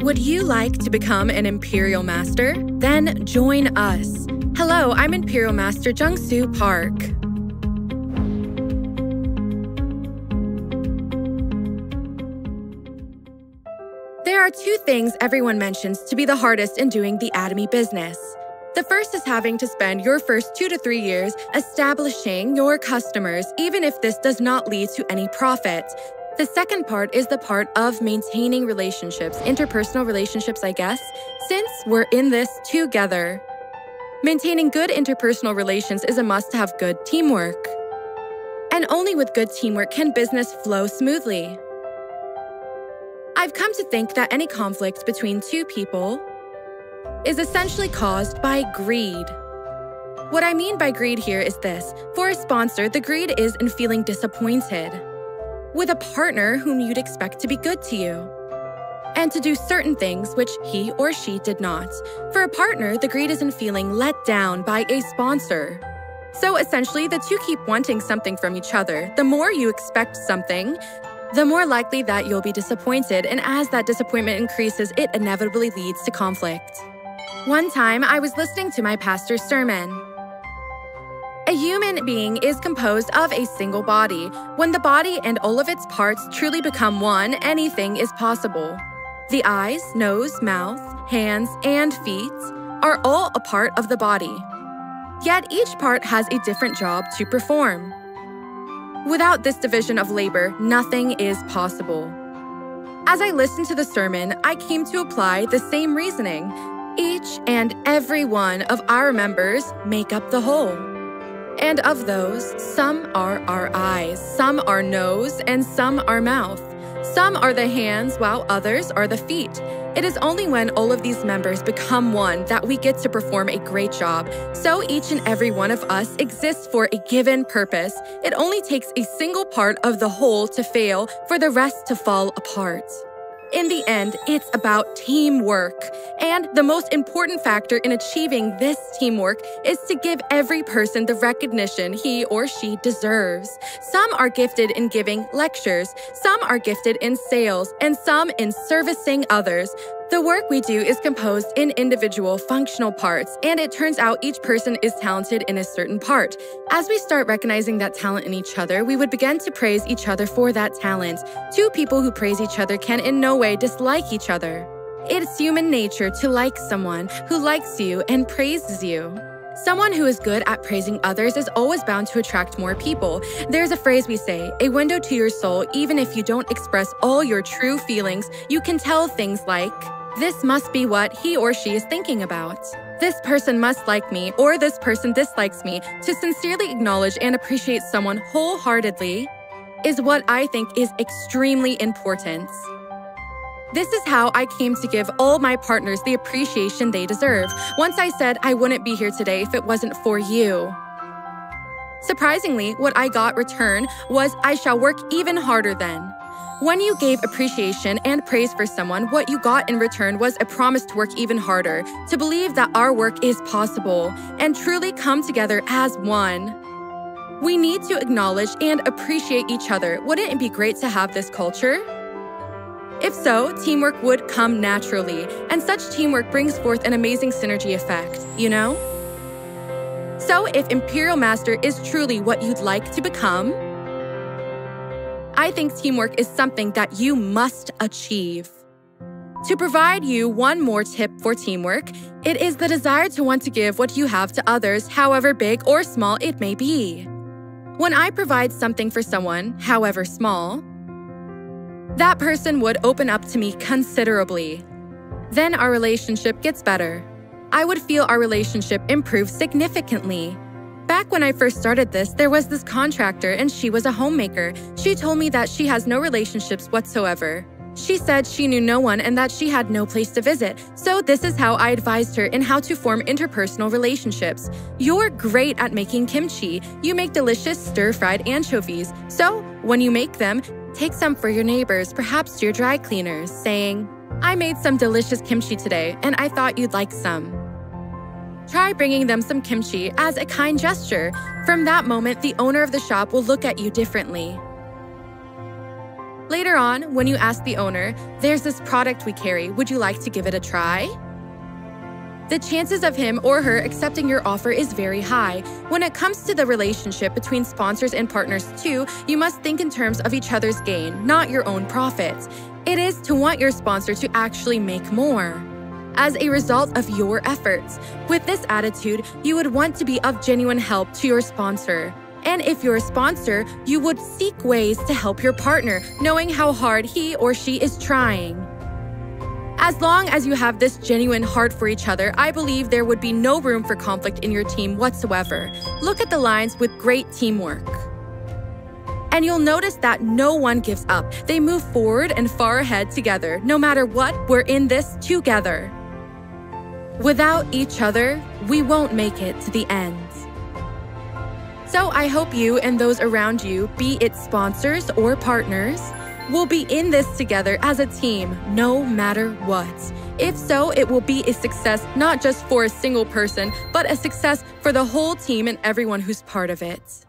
Would you like to become an Imperial Master? Then join us. Hello, I'm Imperial Master Jung Soo Park. There are two things everyone mentions to be the hardest in doing the Atomy business. The first is having to spend your first 2 to 3 years establishing your customers, even if this does not lead to any profit. The second part is the part of maintaining relationships, interpersonal relationships, I guess, since we're in this together. Maintaining good interpersonal relations is a must to have good teamwork. And only with good teamwork can business flow smoothly. I've come to think that any conflict between two people is essentially caused by greed. What I mean by greed here is this. For a sponsor, the greed is in feeling disappointed with a partner whom you'd expect to be good to you and to do certain things which he or she did not. For a partner, the greed is in feeling let down by a sponsor. So essentially, the two keep wanting something from each other. The more you expect something, the more likely that you'll be disappointed, and as that disappointment increases, it inevitably leads to conflict. One time, I was listening to my pastor's sermon. A human being is composed of a single body. When the body and all of its parts truly become one, anything is possible. The eyes, nose, mouth, hands, and feet are all a part of the body. Yet each part has a different job to perform. Without this division of labor, nothing is possible. As I listened to the sermon, I came to apply the same reasoning. Each and every one of our members make up the whole. And of those, some are our eyes, some are nose, and some are mouth. Some are the hands, while others are the feet. It is only when all of these members become one that we get to perform a great job. So each and every one of us exists for a given purpose. It only takes a single part of the whole to fail for the rest to fall apart. In the end, it's about teamwork. And the most important factor in achieving this teamwork is to give every person the recognition he or she deserves. Some are gifted in giving lectures, some are gifted in sales, and some in servicing others. The work we do is composed in individual functional parts, and it turns out each person is talented in a certain part. As we start recognizing that talent in each other, we would begin to praise each other for that talent. Two people who praise each other can in no way dislike each other. It's human nature to like someone who likes you and praises you. Someone who is good at praising others is always bound to attract more people. There's a phrase we say, a window to your soul. Even if you don't express all your true feelings, you can tell things like, this must be what he or she is thinking about. This person must like me, or this person dislikes me. To sincerely acknowledge and appreciate someone wholeheartedly is what I think is extremely important. This is how I came to give all my partners the appreciation they deserve. Once I said I wouldn't be here today if it wasn't for you. Surprisingly, what I got returned was I shall work even harder then. When you gave appreciation and praise for someone, what you got in return was a promise to work even harder, to believe that our work is possible, and truly come together as one. We need to acknowledge and appreciate each other. Wouldn't it be great to have this culture? If so, teamwork would come naturally, and such teamwork brings forth an amazing synergy effect, you know? So if Imperial Master is truly what you'd like to become, I think teamwork is something that you must achieve. To provide you one more tip for teamwork, it is the desire to want to give what you have to others, however big or small it may be. When I provide something for someone, however small, that person would open up to me considerably. Then our relationship gets better. I would feel our relationship improve significantly. Back when I first started this, there was this contractor and she was a homemaker. She told me that she has no relationships whatsoever. She said she knew no one and that she had no place to visit. So this is how I advised her in how to form interpersonal relationships. You're great at making kimchi. You make delicious stir-fried anchovies. So when you make them, take some for your neighbors, perhaps to your dry cleaners, saying, I made some delicious kimchi today and I thought you'd like some. Try bringing them some kimchi as a kind gesture. From that moment, the owner of the shop will look at you differently. Later on, when you ask the owner, "There's this product we carry, would you like to give it a try?" the chances of him or her accepting your offer is very high. When it comes to the relationship between sponsors and partners too, you must think in terms of each other's gain, not your own profits. It is to want your sponsor to actually make more as a result of your efforts. With this attitude, you would want to be of genuine help to your sponsor. And if you're a sponsor, you would seek ways to help your partner, knowing how hard he or she is trying. As long as you have this genuine heart for each other, I believe there would be no room for conflict in your team whatsoever. Look at the lines with great teamwork. And you'll notice that no one gives up. They move forward and far ahead together. No matter what, we're in this together. Without each other, we won't make it to the end. So I hope you and those around you, be it sponsors or partners, will be in this together as a team, no matter what. If so, it will be a success not just for a single person, but a success for the whole team and everyone who's part of it.